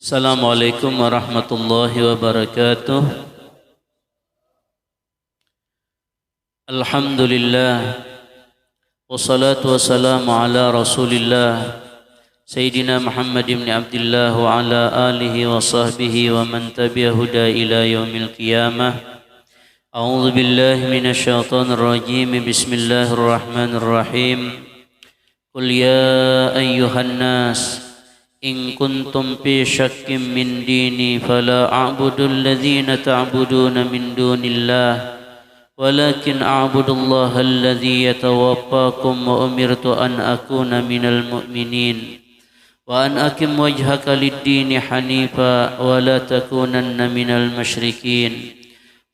Assalamualaikum warahmatullahi wabarakatuh. Alhamdulillah wassalatu wassalamu ala Rasulillah Sayyidina Muhammad ibn Abdullah wa ala alihi wa sahbihi wa man tabi'a huda ila yaumil qiyamah. A'udzu billahi minasy syaithanir rajim. Bismillahirrahmanirrahim. Qul ya ayyuhan nas in kuntum fi syakkin min dini fala a'budu alladhina ta'buduna min dunillah walakin a'budu allaha alladhi yatawaffakum wa umirtu an akuna minal mu'minin wa an akim wajhaka lid-dini hanifa wa la takunanna minal musyrikin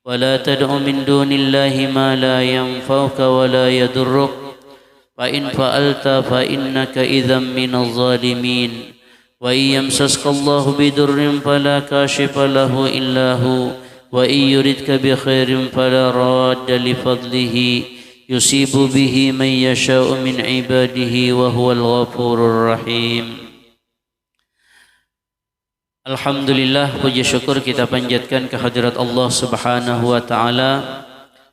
wa la tad'u min dunillahi ma la yanfa'uka wa la yadurruk fa in fa'alta fa innaka idzan minaz zalimin. Wa yamsaska Allahu bidurrin fala kashifa lahu illa hu wa yuridka bi khairin fala radda li fadlihi yusibu bihi man yasha'u min ibadihi wa huwal ghafurur rahim. Alhamdulillah, puji syukur kita panjatkan kehadirat Allah Subhanahu wa taala.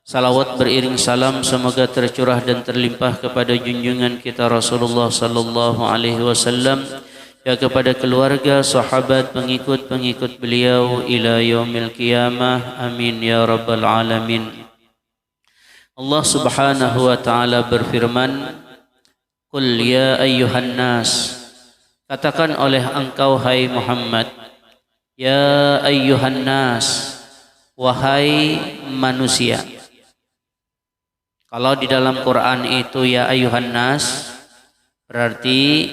Salawat beriring salam semoga tercurah dan terlimpah kepada junjungan kita Rasulullah sallallahu alaihi wasallam, ya kepada keluarga, sahabat, pengikut-pengikut beliau ila yaumil qiyamah. Amin ya rabbal alamin. Allah Subhanahu wa taala berfirman, Qul ya ayyuhan nas, katakan oleh engkau hai Muhammad, ya ayyuhan nas, wahai manusia. Kalau di dalam Quran itu ya ayyuhan nas, berarti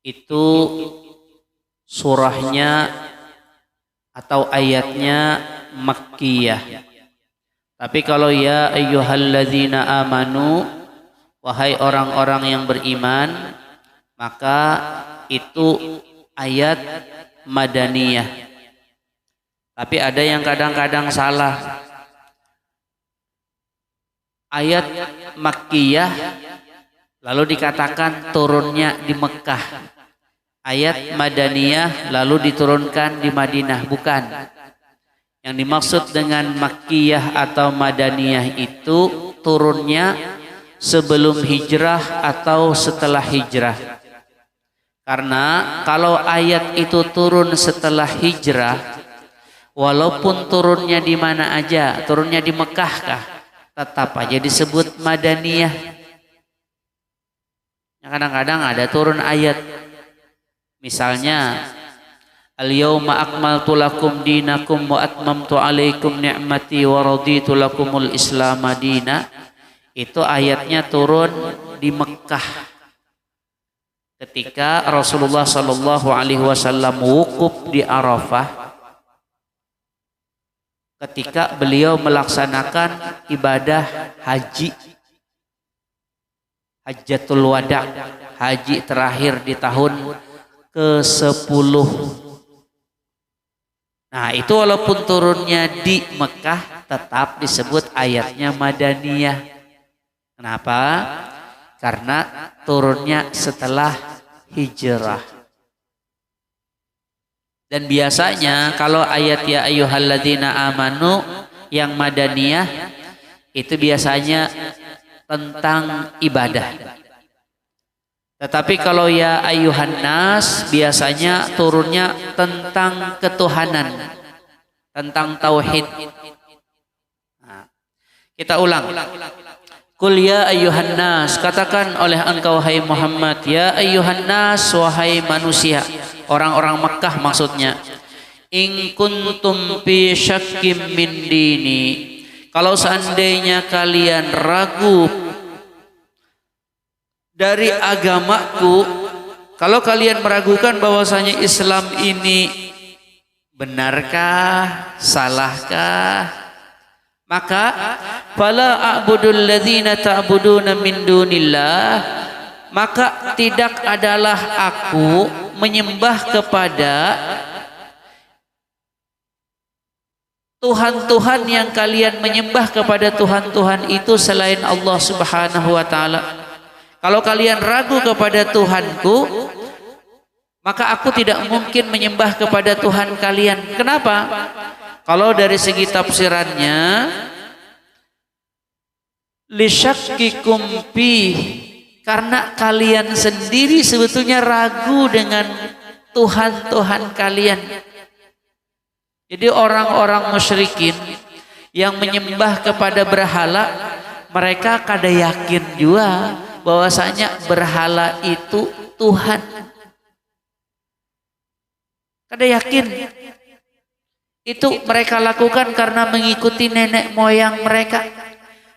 itu surahnya atau ayatnya Makkiyah. Tapi kalau ya ayyuhalladzina amanu, wahai orang-orang yang beriman, maka itu ayat Madaniyah. Tapi ada yang kadang-kadang salah. Ayat Makkiyah lalu dikatakan turunnya di Mekah. Ayat Madaniyah lalu diturunkan di Madinah. Bukan. Yang dimaksud dengan Makkiyah atau Madaniyah itu turunnya sebelum hijrah atau setelah hijrah. Karena kalau ayat itu turun setelah hijrah, walaupun turunnya di mana aja, turunnya di Mekah kah, tetap aja disebut Madaniyah. Kadang-kadang ada turun ayat, misalnya al-yawma akmaltu lakum dinakum wa atmamtu alaikum ni'mati wa raditu lakumul islam madina. Itu ayatnya turun di Mekah ketika Rasulullah sallallahu alaihi wasallam wukuf di Arafah, ketika beliau melaksanakan ibadah haji, Hajjatul Wada, haji terakhir di tahun ke-10. Nah, itu walaupun turunnya di Mekah tetap disebut ayatnya Madaniyah. Kenapa? Karena turunnya setelah hijrah. Dan biasanya kalau ayat ya ayyuhalladzina amanu yang Madaniyah itu biasanya tentang ibadah. Tetapi kalau ya ayyuhan nas biasanya turunnya tentang ketuhanan, tentang tauhid. Nah, kita ulang. Qul ya ayyuhan nas, katakan oleh engkau hai Muhammad, ya ayyuhan nas, wahai manusia, orang-orang Mekah maksudnya. In kuntum fi syakkim min dini, kalau seandainya kalian ragu dari agamaku, kalau kalian meragukan bahwasanya Islam ini benarkah, salahkah, maka fala a'budul ladzina ta'buduna min dunillah, maka tidak adalah aku menyembah kepada Tuhan-Tuhan yang kalian menyembah kepada Tuhan-Tuhan itu selain Allah Subhanahu wa taala. Kalau kalian ragu kepada Tuhanku, maka aku tidak mungkin menyembah kepada Tuhan kalian. Kenapa? Kalau dari segi tafsirannya, lisyakkikum fi, karena kalian sendiri sebetulnya ragu dengan Tuhan-Tuhan kalian. Jadi orang-orang musyrikin yang menyembah kepada berhala, mereka kada yakin juga bahwasanya berhala itu Tuhan. Kada yakin. Itu mereka lakukan karena mengikuti nenek moyang mereka.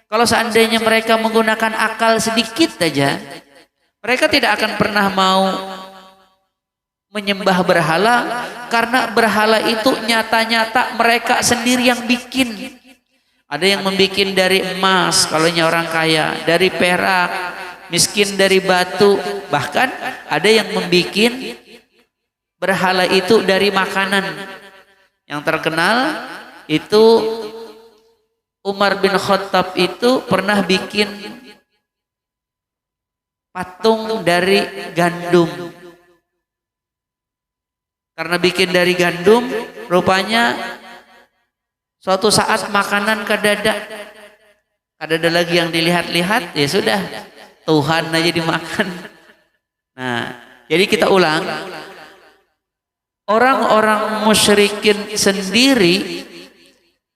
Kalau seandainya mereka menggunakan akal sedikit saja, mereka tidak akan pernah mau menyembah berhala, karena berhala itu nyata-nyata mereka sendiri yang bikin. Ada yang membikin dari emas, kalau orang kaya, dari perak, miskin dari batu, bahkan ada yang membikin berhala itu dari makanan. Yang terkenal itu Umar bin Khattab itu pernah bikin patung dari gandum. Karena bikin dari gandum, rupanya suatu saat makanan kadada lagi yang dilihat-lihat, ya sudah, Tuhan aja dimakan. Nah, jadi kita ulang, orang-orang musyrikin sendiri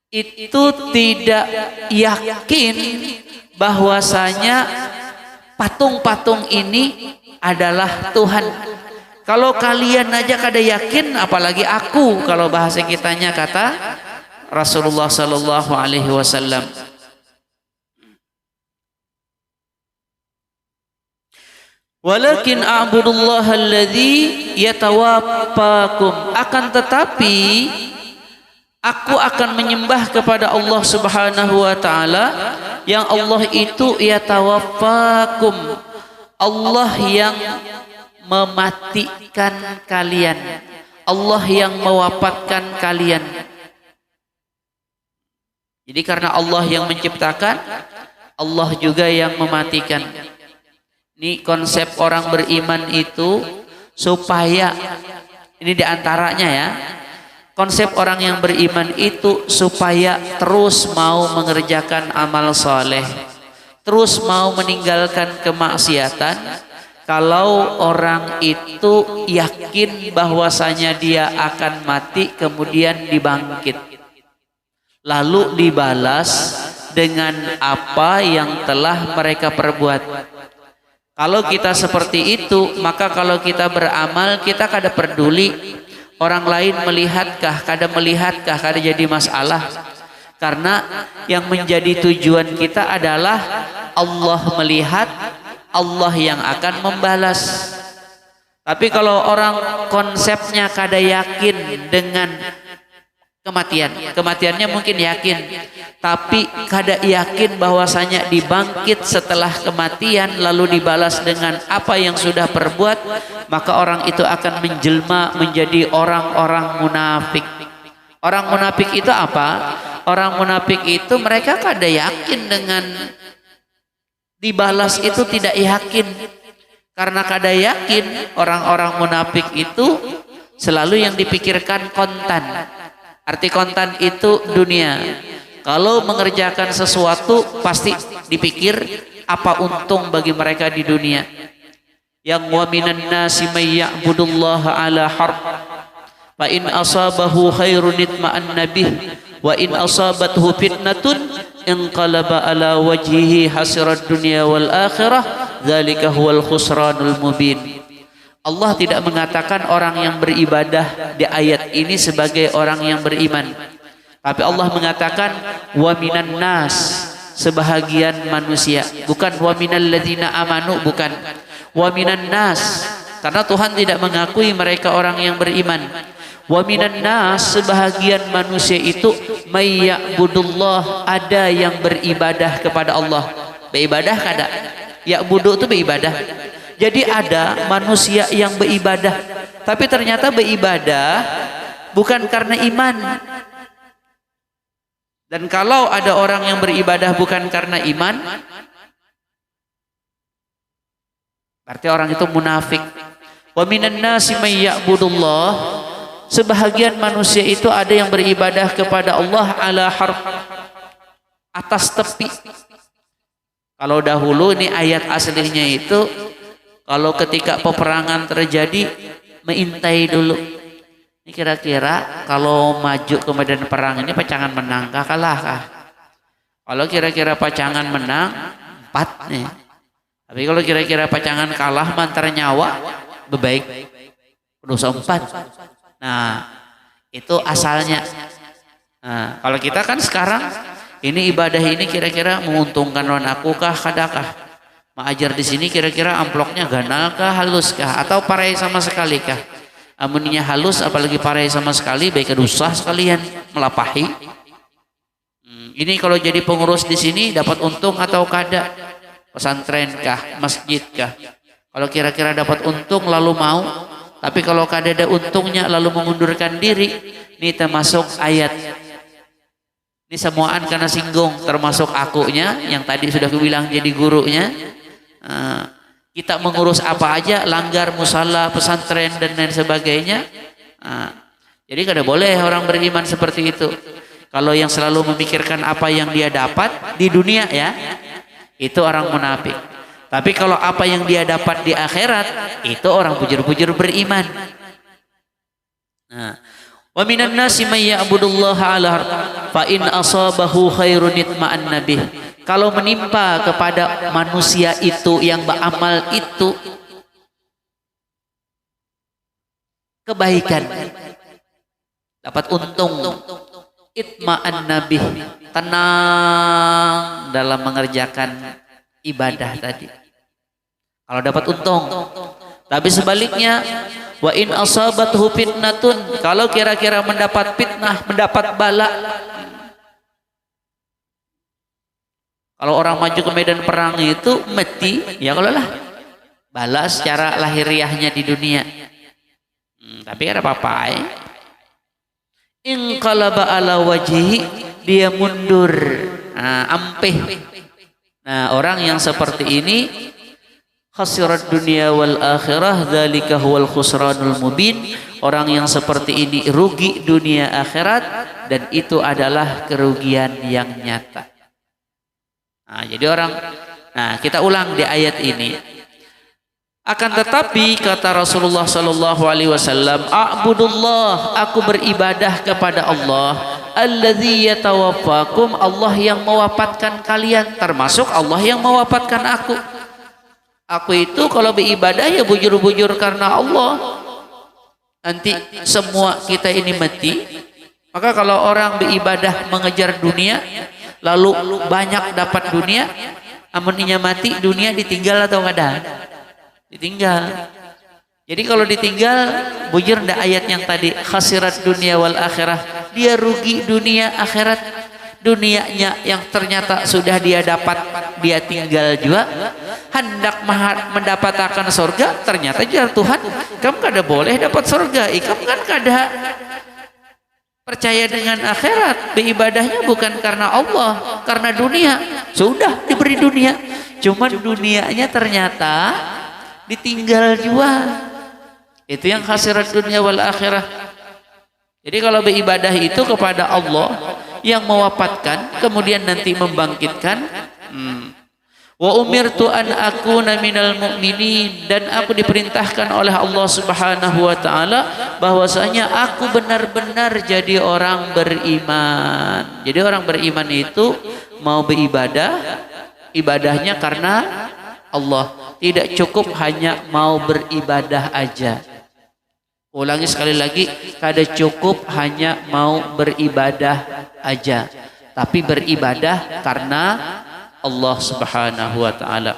itu tidak yakin bahwasanya patung-patung ini adalah Tuhan. Kalau kalian aja kada yakin, apalagi aku, kalau bahasa kitanya kata Rasulullah sallallahu alaihi wasallam. Walakin a'budullaha alladzi yatawaffakum, akan tetapi aku akan menyembah kepada Allah Subhanahu wa taala yang Allah itu yatawaffakum, Allah yang mematikan kalian, Allah yang mewafatkan kalian. Jadi karena Allah yang menciptakan, Allah juga yang mematikan. Ini konsep orang beriman itu, supaya ini diantaranya ya, konsep orang yang beriman itu supaya terus mau mengerjakan amal soleh, terus mau meninggalkan kemaksiatan. Kalau orang itu yakin bahwasanya dia akan mati kemudian dibangkit, lalu dibalas dengan apa yang telah mereka perbuat. Kalau kita seperti itu, maka kalau kita beramal, kita kada peduli orang lain melihatkah, kada jadi masalah. Karena yang menjadi tujuan kita adalah Allah melihat, Allah yang akan membalas. Tapi kalau orang konsepnya kada yakin dengan kematiannya mungkin yakin, tapi kada yakin bahwasanya dibangkit setelah kematian lalu dibalas dengan apa yang sudah perbuat, maka orang itu akan menjelma menjadi orang-orang munafik. Orang munafik itu apa? Orang munafik itu mereka kada yakin dengan dibalas, itu tidak yakin. Karena kada yakin, orang-orang munafik itu selalu yang dipikirkan kontan. Arti kontan itu dunia. Kalau mengerjakan sesuatu pasti dipikir apa untung bagi mereka di dunia. Yang wa minan nasi may ya'budullaha ala harf fa in asabahu khairun itma'anna bih wa in asabathu fitnatun inqalaba ala wajhihi hasirad dunya wal akhirah dzalika huwal khusranul mubin. Allah tidak mengatakan orang yang beribadah di ayat ini sebagai orang yang beriman, tapi Allah mengatakan wa minan nas, sebahagian manusia, bukan wa minal ladzina amanu, bukan wa minan nas, karena Tuhan tidak mengakui mereka orang yang beriman. Wa minan nas, sebahagian manusia itu may ya'budullah, ada yang beribadah kepada Allah. Beribadah kada? Ya'budu itu beribadah. Jadi ada manusia yang beribadah, tapi ternyata beribadah bukan karena iman. Dan kalau ada orang yang beribadah bukan karena iman, berarti orang itu munafik. Wa minan nasi may ya'budullah, sebahagian manusia itu ada yang beribadah kepada Allah ala harf, atas tepi. Kalau dahulu ini ayat aslinya itu kalau ketika peperangan terjadi mengintai dulu. Ini kira-kira kalau maju ke medan perang ini pacangan menang kah kalah kah? Kalau kira-kira pacangan menang 4 nih. Tapi kalau kira-kira pacangan kalah mantar nyawa bebaik dosa 4. Nah, itu asalnya. Nah, kalau kita kan sekarang ini ibadah ini kira-kira menguntungkan wan aku kah kadakah? Mengajar di sini kira-kira amploknya ganal kah halus kah atau parai sama sekali kah? Amunnya halus apalagi parai sama sekali baik dosa sekalian melapahi. Ini kalau jadi pengurus di sini dapat untung atau kada? Pesantren kah, masjid kah? Kalau kira-kira dapat untung lalu mau, tapi kalau kada ada untungnya lalu mengundurkan diri, ini termasuk ayat. Ini semuaan karena singgung, termasuk akunya yang tadi sudah kubilang jadi gurunya. Kita mengurus apa aja, langgar musala, pesantren dan lain sebagainya. Jadi kada boleh orang beriman seperti itu. Kalau yang selalu memikirkan apa yang dia dapat di dunia ya, itu orang munafik. Tapi kalau apa yang dia dapat di akhirat, itu orang bujur-bujur beriman. Wa minan nasi may ya'budullaha 'ala fa in asabahu khairun itma'anna bih. Kalau menimpa kepada manusia itu yang beramal itu kebaikan, dapat untung, itma'anna bih, tenang dalam mengerjakan ibadah tadi. Kalau dapat untung. Tapi sebaliknya, wa in asabathu fitnatun, kalau kira-kira mendapat fitnah, mendapat bala. Kalau orang maju ke medan perang itu mati, ya kalau lah bala secara lahiriahnya di dunia. Tapi ada apa-apa in qalaba ala wajhi, dia mundur, ampeh. Nah, orang yang seperti ini khasirat dunia wal akhirah, dzalika huwal khusranul mubin. Orang yang seperti ini rugi dunia akhirat dan itu adalah kerugian yang nyata. Nah, jadi kita ulang di ayat ini. Akan tetapi kata Rasulullah sallallahu alaihi wasallam, a'budullah, aku beribadah kepada Allah, alladzi yatawaffakum, Allah yang mewafatkan kalian, termasuk Allah yang mewafatkan aku. Aku itu kalau beribadah ya bujur-bujur karena Allah. Nanti semua kita ini mati. Maka kalau orang beribadah mengejar dunia lalu banyak dapat dunia, amunnya mati dunia ditinggal atau kada? Ditinggal. Jadi kalau ditinggal bujur ndak ayat yang tadi khasirat dunia wal akhirah, dia rugi dunia akhirat. Dunianya yang ternyata sudah dia dapat dia tinggal juga, hendak mendapatkan surga ternyata jar Tuhan kamu kada boleh dapat surga, kamu kan kada percaya dengan akhirat, beribadahnya bukan karena Allah, karena dunia. Sudah diberi dunia, cuman dunianya ternyata ditinggal juga. Itu yang khasirat dunia wal akhirah. Jadi kalau beribadah itu kepada Allah yang mewafatkan kemudian nanti membangkitkan. Wa umirtu an akuna minal mu'minin, dan aku diperintahkan oleh Allah Subhanahu wa taala bahwasanya aku benar-benar jadi orang beriman. Jadi orang beriman itu mau beribadah, ibadahnya karena Allah, tidak cukup hanya mau beribadah aja. Ulangi sekali lagi, kada cukup hanya mau beribadah aja, tapi beribadah karena Allah Subhanahu wa taala.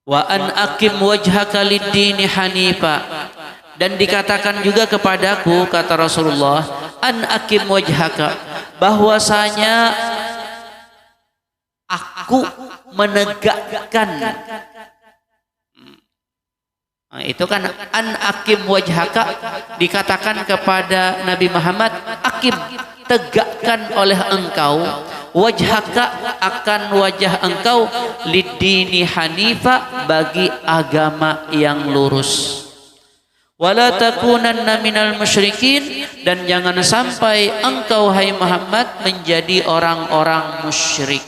Wa an aqim wajhaka lid-dini hanifa, dan dikatakan juga kepadaku kata Rasulullah, an aqim wajhaka, bahwasanya aku menegakkan. Nah, itu kan an akim wajhaka dikatakan kepada Nabi Muhammad, akim, tegakkan oleh engkau wajhaka akan wajah engkau lid-dini hanifa bagi agama yang lurus. Wala takunanna minal musyrikin, dan jangan sampai engkau hai Muhammad menjadi orang-orang musyrik.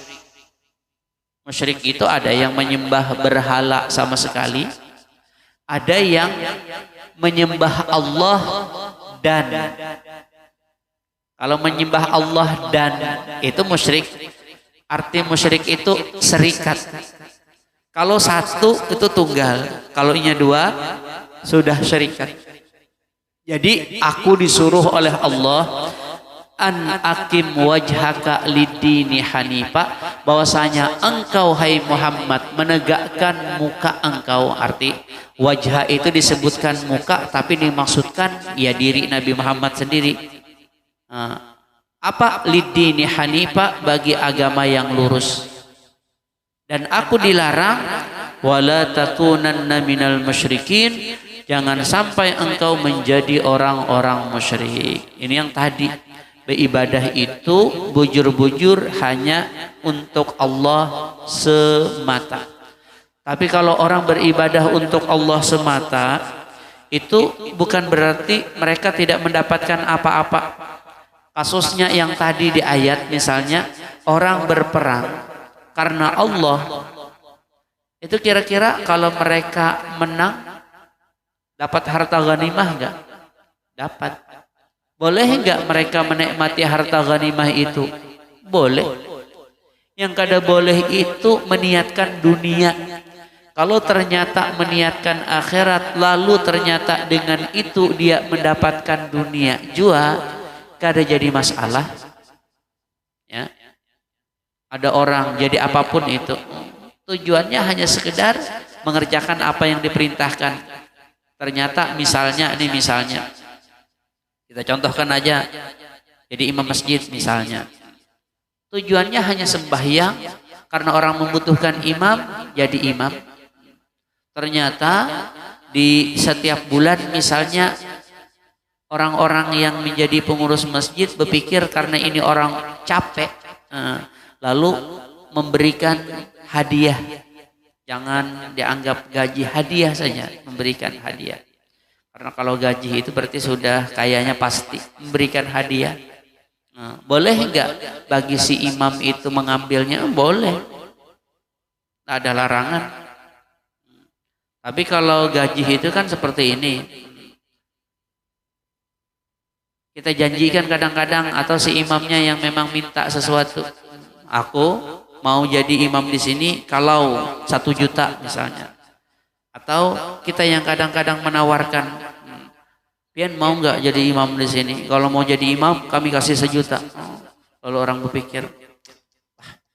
Musyrik itu ada yang menyembah berhala sama sekali, ada yang menyembah Allah dan. Kalau menyembah Allah dan itu musyrik. Arti musyrik itu serikat. Kalau satu itu tunggal, kalau nya dua sudah syarikat. Jadi aku disuruh oleh Allah an akim wajhaka lidini hanifa, bahwasanya engkau hai Muhammad menegakkan muka engkau. Arti wajah itu disebutkan muka, tapi dimaksudkan ya diri Nabi Muhammad sendiri. Apa lidini hanifa, bagi agama yang lurus. Dan aku dilarang wala takunanna minal musyrikin, jangan sampai engkau menjadi orang-orang musyrik. Ini yang tadi, beribadah itu bujur-bujur hanya untuk Allah semata. Tapi kalau orang beribadah untuk Allah semata, itu bukan berarti mereka tidak mendapatkan apa-apa. Kasusnya yang tadi di ayat, misalnya orang berperang karena Allah, itu kira-kira kalau mereka menang dapat harta ghanimah enggak? Dapat. Boleh enggak mereka menikmati harta ghanimah itu? Boleh. Yang kada boleh itu meniatkan dunia. Kalau ternyata meniatkan akhirat, lalu ternyata dengan itu dia mendapatkan dunia jua, kada jadi masalah. Ya. Ada orang jadi apapun itu, tujuannya hanya sekedar mengerjakan apa yang diperintahkan. Ternyata misalnya kita contohkan aja, jadi imam masjid misalnya, tujuannya hanya sembahyang karena orang membutuhkan imam, jadi imam. Ternyata di setiap bulan misalnya orang-orang yang menjadi pengurus masjid berpikir karena ini orang capek, lalu memberikan hadiah. Jangan dianggap gaji, hadiah saja, memberikan hadiah. Karena kalau gaji itu berarti sudah kayaknya pasti memberikan hadiah. Boleh enggak bagi si imam itu mengambilnya? Boleh. Tidak ada larangan. Tapi kalau gaji itu kan seperti ini. Kita janjikan kadang-kadang, atau si imamnya yang memang minta sesuatu. Aku mau jadi imam di sini kalau 1 juta misalnya. Atau kita yang kadang-kadang menawarkan, pian mau nggak jadi imam di sini? Kalau mau jadi imam kami kasih 1 juta. Lalu orang berpikir,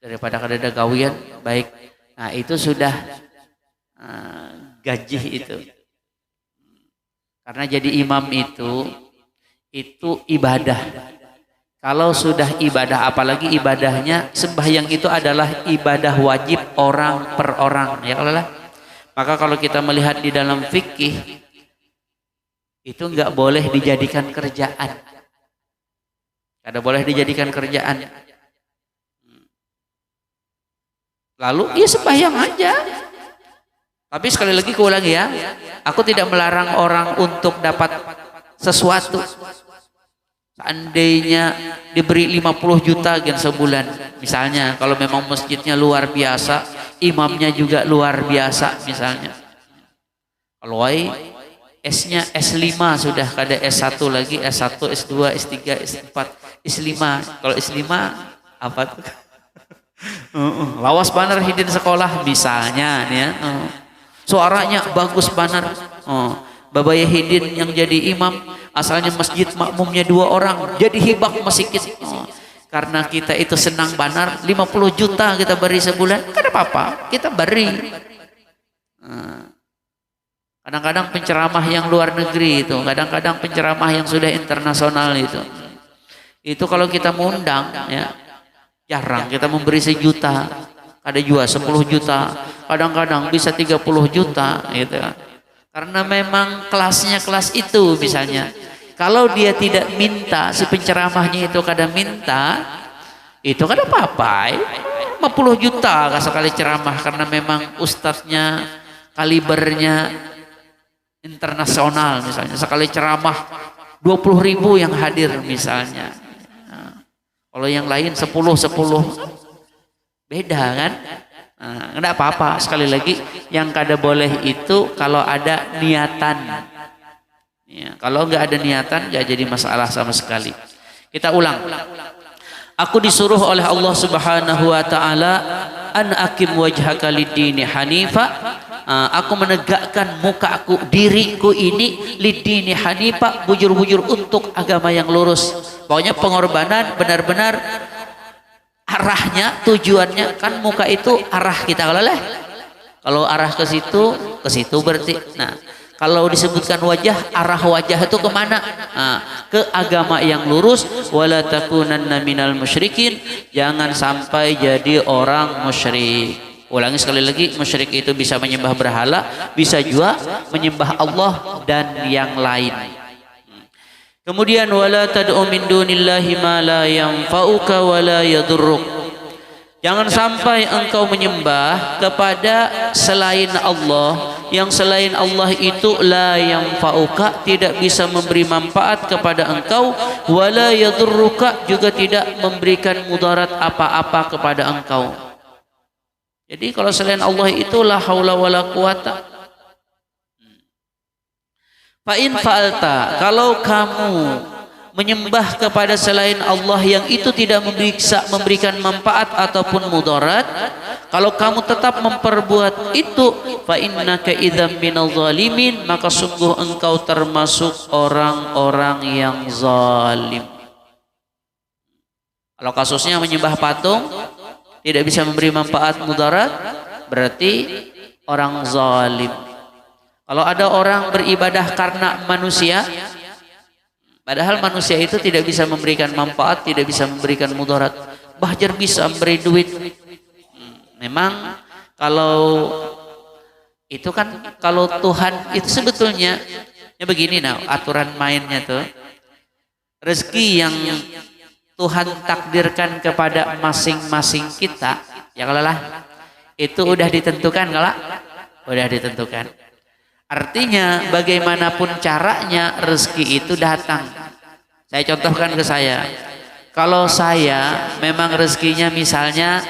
daripada kada gawian baik. Nah itu sudah gaji itu. Karena jadi imam itu ibadah. Kalau sudah ibadah, apalagi ibadahnya sembahyang itu adalah ibadah wajib orang per orang, ya Allah. Maka kalau kita melihat di dalam fikih, itu enggak boleh dijadikan kerjaan. Kada boleh dijadikan kerjaan. Lalu ya sembahyang aja. Tapi sekali lagi aku ulangi ya, aku tidak melarang orang untuk dapat sesuatu. Seandainya diberi 50 juta gen sebulan misalnya, kalau memang masjidnya luar biasa, imamnya juga luar biasa misalnya. Kalau S-nya S5 sudah, kada S1 lagi, S1, S2, S3, S4, S5. Kalau S5 apa tuh? Lawas banar hidin sekolah misalnya nih ya. Suaranya bagus banar. Babaya hidin yang jadi imam, asalnya masjid makmumnya 2 orang, jadi hibak masjid. Karena kita itu senang banar, 50 juta kita beri sebulan, kan apa-apa, kita beri. Kadang-kadang penceramah yang luar negeri itu, kadang-kadang penceramah yang sudah internasional itu kalau kita mengundang ya, jarang kita memberi 1 juta, ada juga 10 juta, kadang-kadang bisa 30 juta gitu. Karena memang kelasnya kelas itu misalnya. Kalau dia tidak minta, si penceramahnya itu kadang minta, itu kan apa-apa, 50 juta sekali ceramah karena memang ustadznya kalibernya internasional misalnya, sekali ceramah 20.000 yang hadir misalnya. Nah, kalau yang lain 10 beda kan. Nah, enggak apa-apa, sekali lagi yang kada boleh itu kalau ada niatan ya, kalau enggak ada niatan enggak jadi masalah sama sekali. Kita ulang. Aku disuruh oleh Allah Subhanahu wa taala an akim wajhaka lid-dini hanifa. Aku menegakkan mukaku, diriku ini lid-dini hanifa, bujur-bujur untuk agama yang lurus. Pokoknya pengorbanan benar-benar arahnya, tujuannya kan muka itu arah kita kalau arah ke situ berarti. Nah, kalau disebutkan wajah, arah wajah itu kemana? Ke agama yang lurus. Wala takunanna minal musyrikin, jangan sampai jadi orang musyrik. Ulangi sekali lagi, musyrik itu bisa menyembah berhala, bisa juga menyembah Allah dan yang lain. Kemudian wala tad'u min dunillahi ma la yanfa'uka wa la yadurruk. Jangan sampai engkau menyembah kepada selain Allah, yang selain Allah itu la yanfa'uka, tidak bisa memberi manfaat kepada engkau, wa la yadurruka, juga tidak memberikan mudarat apa-apa kepada engkau. Jadi kalau selain Allah itu la haula wala quwata. Fa in fa'alta, kalau kamu menyembah kepada selain Allah yang itu tidak bisa memberikan manfaat ataupun mudarat, kalau kamu tetap memperbuat itu, fa innaka idzam minal zalimin, maka sungguh engkau termasuk orang-orang yang zalim. Kalau kasusnya menyembah patung tidak bisa memberi manfaat mudarat, berarti orang zalim. Kalau ada orang beribadah karena manusia, padahal manusia itu tidak bisa memberikan manfaat, tidak bisa memberikan mudarat, bahkan bisa memberi duit. Memang kalau itu kan, kalau Tuhan itu sebetulnya ya begini, nah aturan mainnya tuh, rezeki yang Tuhan takdirkan kepada masing-masing kita, ya kalau lah itu udah ditentukan, kalau udah ditentukan. Artinya bagaimanapun caranya rezeki itu datang. Saya contohkan ke saya, kalau saya memang rezekinya misalnya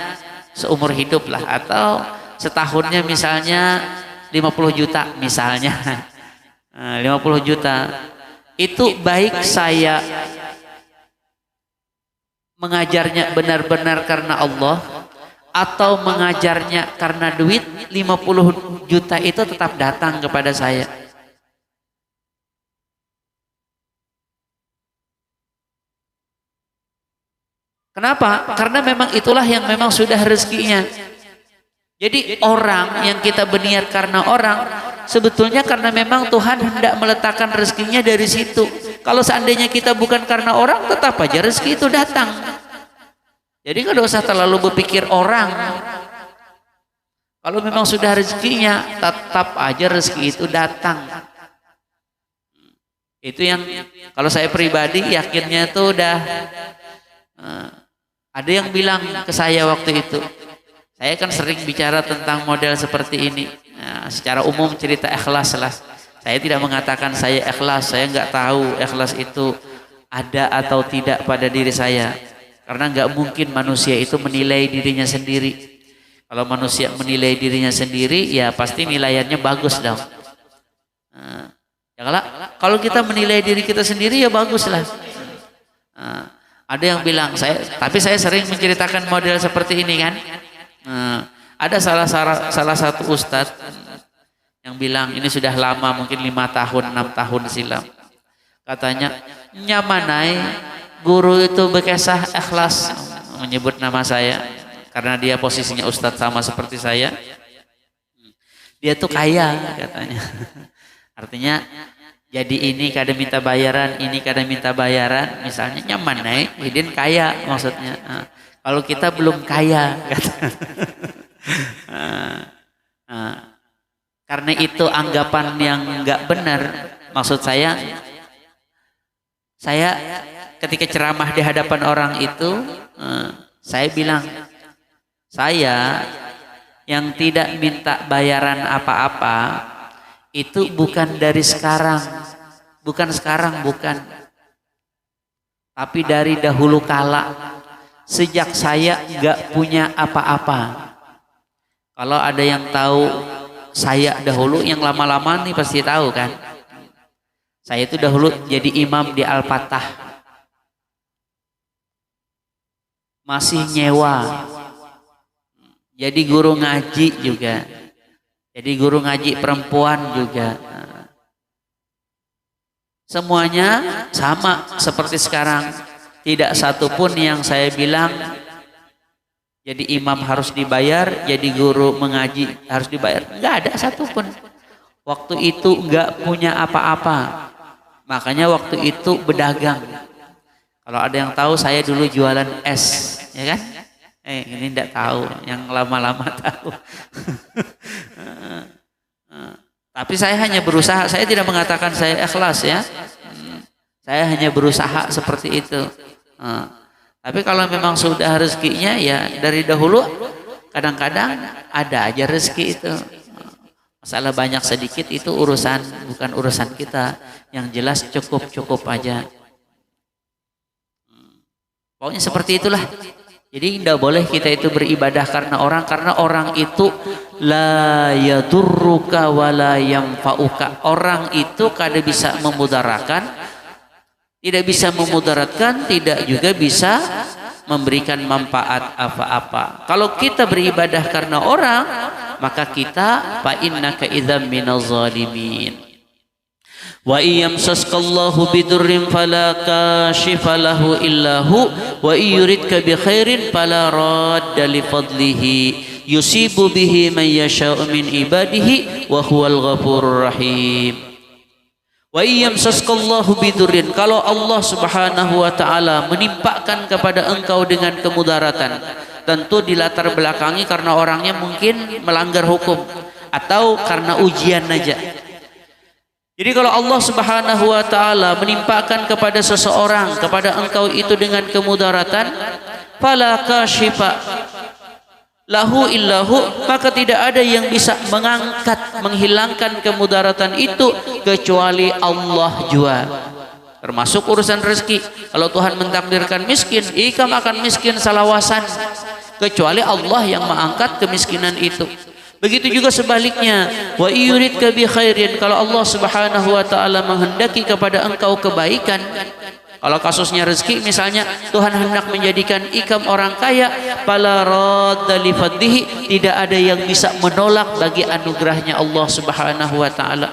seumur hidup lah, atau setahunnya misalnya 50 juta misalnya, 50 juta, itu baik saya mengajarnya benar-benar karena Allah atau mengajarnya karena duit, 50 juta itu tetap datang kepada saya. Kenapa? Karena memang itulah yang memang sudah rezekinya. Jadi orang yang kita berniat karena orang, sebetulnya karena memang Tuhan hendak meletakkan rezekinya dari situ. Kalau seandainya kita bukan karena orang, tetap aja rezeki itu datang. Jadi kalau usah terlalu berpikir orang. Kalau memang sudah rezekinya, tetap aja rezeki itu datang. Itu yang kalau saya pribadi yakinnya itu udah. Ada yang bilang ke saya waktu itu, saya kan sering bicara tentang model seperti ini. Nah, secara umum cerita ikhlas lah. Saya tidak mengatakan saya ikhlas, saya nggak tahu ikhlas itu ada atau tidak pada diri saya. Karena nggak mungkin manusia itu menilai dirinya sendiri. Kalau manusia menilai dirinya sendiri, ya pasti nilaiannya bagus dong. Nah, ya kalau kita menilai diri kita sendiri, ya bagus lah. Nah, ada yang bilang tapi saya sering menceritakan model seperti ini kan. Nah, ada salah satu ustadz yang bilang, ini sudah lama, mungkin 5 tahun 6 tahun silam, katanya nyamanai guru itu bekesah ikhlas, menyebut nama saya karena dia posisinya ustadz sama seperti saya. Dia tuh kaya katanya. Artinya jadi ini kada minta bayaran, ini kada minta bayaran, misalnya nyamanai hidin kaya maksudnya. Nah, kalau kita belum kaya katanya. Karena itu anggapan yang enggak benar. Maksud saya ketika ceramah di hadapan orang itu, Saya bilang, saya yang tidak minta bayaran apa-apa itu bukan dari sekarang, bukan sekarang, bukan. Tapi dari dahulu kala, sejak saya gak punya apa-apa. Kalau ada yang tahu saya dahulu, yang lama-lama nih pasti tahu kan. Saya itu dahulu jadi imam di Al-Fatah. Masih nyewa. Jadi guru ngaji juga. Jadi guru ngaji perempuan juga. Semuanya sama seperti sekarang. Tidak satupun yang saya bilang jadi imam harus dibayar, jadi guru mengaji harus dibayar. Enggak ada satupun. Waktu itu enggak punya apa-apa. Makanya waktu itu berdagang. Kalau ada yang tahu saya dulu jualan es, ya kan? Ini enggak tahu, yang lama-lama tahu. Tapi saya hanya berusaha, saya tidak mengatakan saya ikhlas ya. Saya hanya berusaha seperti itu. Tapi kalau memang sudah rezekinya ya dari dahulu kadang-kadang ada aja rezeki itu. Masalah banyak sedikit itu urusan, bukan urusan kita. Yang jelas cukup-cukup aja. Pokoknya seperti itulah. Jadi tidak boleh kita itu beribadah karena orang itu la yadurruka wa la yanfa'uka. Orang itu kada bisa memudarakan, tidak bisa memudaratkan, tidak juga bisa memberikan manfaat apa-apa. Kalau kita beribadah karena orang, maka kita fa innaka idzam minaz zalimin. Wa iyamsaskallahu bidurrin fala kashifa lahu illa hu wa yuridka bi khairin fala radda li fadlihi yusibu bihi man yasha'u min ibadihi wa huwal ghafurur rahim. Wa iyamsaskallahu bidurrin, kalau Allah Subhanahu wa taala menimpakan kepada engkau dengan kemudaratan, tentu dilatar belakangi karena orangnya mungkin melanggar hukum atau karena ujian aja. Jadi kalau Allah Subhanahu wa taala menimpakan kepada seseorang, kepada engkau itu dengan kemudaratan, fala kashifa lahu illahu, maka tidak ada yang bisa mengangkat, menghilangkan kemudaratan itu kecuali Allah jua. Termasuk urusan rezeki. Kalau Tuhan mentakdirkan miskin, ikam akan miskin salawasan, kecuali Allah yang mengangkat kemiskinan itu. Begitu juga sebaliknya, wa yuridka bi khairin, kalau Allah Subhanahu wa taala menghendaki kepada engkau kebaikan. Kalau kasusnya rezeki misalnya, Tuhan hendak menjadikan ikam orang kaya, fala radda li fadlihi, tidak ada yang bisa menolak bagi anugerahnya Allah Subhanahu wa taala.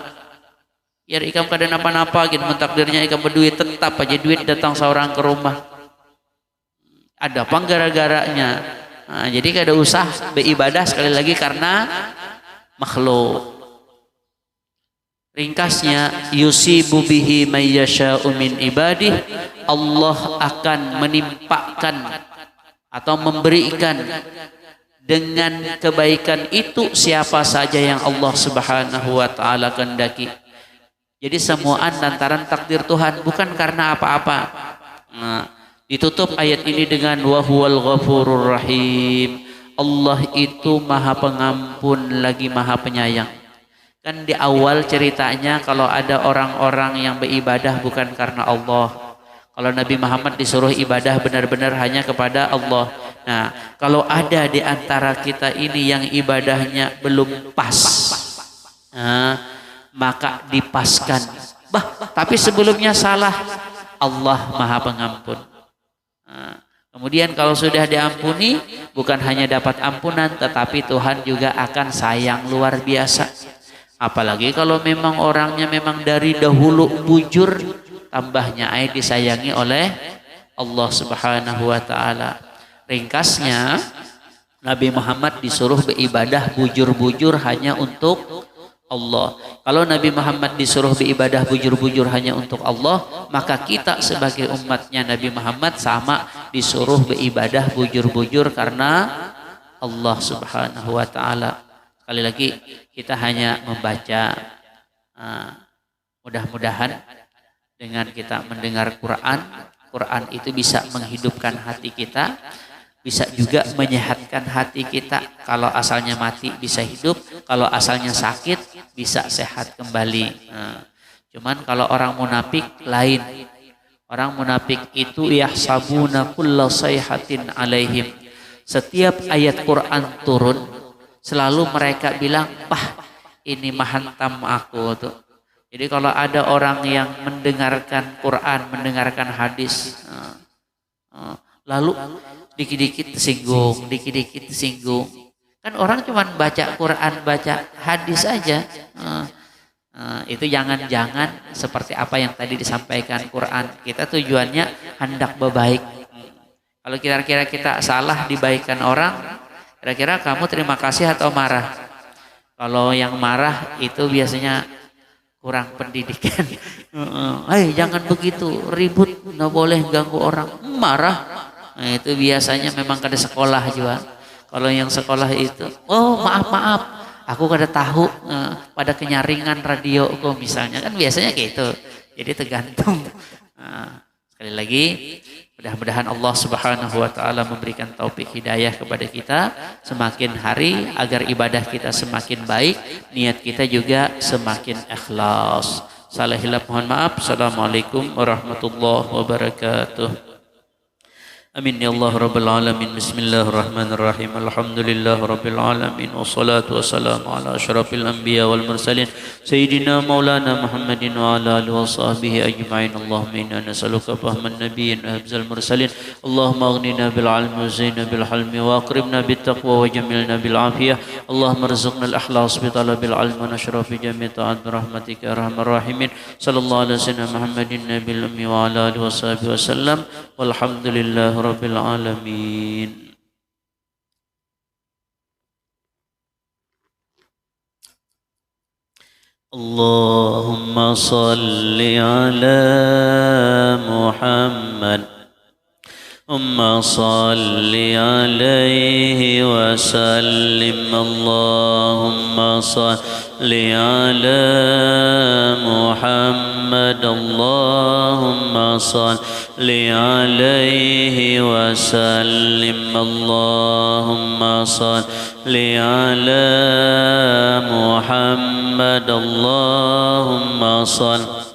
Biar ikam kada napa-napa gitu, mentakdirnya ikam berduit, tetap aja duit datang seorang ke rumah. Ada apa gara-garanya? Nah, jadi kada usah beribadah sekali lagi karena makhluk. Ringkasnya, yusibu bihi may yasha'u min ibadih, Allah akan menimpakan atau memberikan dengan kebaikan itu siapa saja yang Allah Subhanahu wa taala kehendaki. Jadi semuaan lantaran takdir Tuhan, bukan karena apa-apa. Nah, ditutup ayat ini dengan wa huwal ghafurur rahim. Allah itu maha pengampun lagi maha penyayang. Kan di awal ceritanya kalau ada orang-orang yang beribadah bukan karena Allah. Kalau Nabi Muhammad disuruh ibadah benar-benar hanya kepada Allah. Nah, kalau ada di antara kita ini yang ibadahnya belum pas, nah, maka dipaskan. Tapi sebelumnya salah, Allah maha pengampun. Nah, kemudian kalau sudah diampuni, bukan hanya dapat ampunan, tetapi Tuhan juga akan sayang luar biasa. Apalagi kalau memang orangnya memang dari dahulu bujur, tambahnya disayangi oleh Allah Subhanahu wa taala. Ringkasnya, Nabi Muhammad disuruh beribadah bujur-bujur hanya untuk Allah. Kalau Nabi Muhammad disuruh beribadah bujur-bujur hanya untuk Allah, maka kita sebagai umatnya Nabi Muhammad sama disuruh beribadah bujur-bujur karena Allah Subhanahu wa taala. Sekali lagi kita hanya membaca, mudah-mudahan dengan kita mendengar Quran, Quran itu bisa menghidupkan hati kita, bisa juga menyehatkan hati kita. Kalau asalnya mati bisa hidup, kalau asalnya sakit bisa sehat kembali. Nah, cuman kalau orang munafik lain. Orang munafik itu yahsabuna kulla sayhatin alaihim. Setiap ayat Quran turun, selalu mereka bilang, "Wah, ini mah hantam aku tuh." Jadi kalau ada orang yang mendengarkan Quran, mendengarkan hadis, lalu dikit-dikit tersinggung, dikit-dikit tersinggung. Kan orang cuma baca Quran, baca hadis aja. Itu jangan-jangan seperti apa yang tadi disampaikan Quran. Kita tujuannya hendak berbaik. Kalau kira-kira kita salah dibaikan orang, kira-kira kamu terima kasih atau marah? Kalau yang marah itu biasanya kurang pendidikan. Jangan begitu, ribut, nggak boleh ganggu orang. Marah. Nah, itu biasanya memang kada sekolah juga. Kalau yang sekolah itu, oh maaf, aku kada tahu pada kenyaringan radio kok misalnya, kan biasanya gitu. Jadi tergantung. Sekali lagi, mudah-mudahan Allah Subhanahu wa taala memberikan taufik hidayah kepada kita semakin hari agar ibadah kita semakin baik, niat kita juga semakin ikhlas. Salah hilaf mohon maaf. Assalamualaikum warahmatullahi wabarakatuh. Amin ya Allah Rabbal Alamin. Bismillahirrahmanirrahim. Alhamdulillah Rabbil Alamin. Wassalatu wassalamu ala asyrafil anbiya wal mursalin Sayyidina Maulana Muhammadin wa ala alihi wa sahbihi ajma'in. Allahumma inna nas'aluka fahman nabiyyin wa hifzal mursalin. Allahumma aghnina bil ilmi wa zina bil halmi wa aqribna bit taqwa wa jamilna bil afiyah. Allahumma rizqna al ikhlas bi talabil ilmi wa nashra fi jami' ta'at bi rahmatika arhamar rahimin. Sallallahu alaihi wasallam Muhammadin nabiyil ummi wa ala alihi wa sahbihi wasallam. Walhamdulillah Rabbil Alamin. Allahumma salli ala Muhammad. Allahumma salli alaihi wa sallim. Allahumma salli ala Muhammad. Allahumma salli alaihi wa sallim. Allahumma salli ala Muhammad. Allahumma salli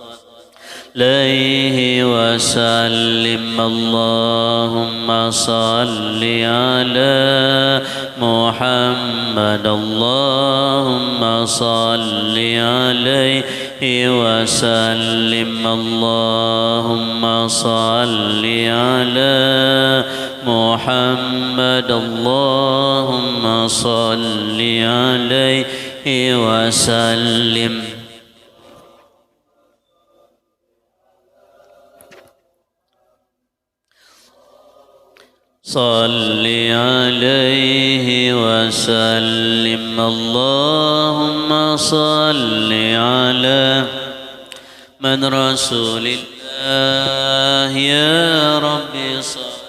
عليه وسلم. اللهم صل على محمد. اللهم صل عليه وسلم. اللهم صل على محمد. اللهم صل عليه وسلم. صل عليه وسلم. اللهم صل على من رسول الله. يا رب صل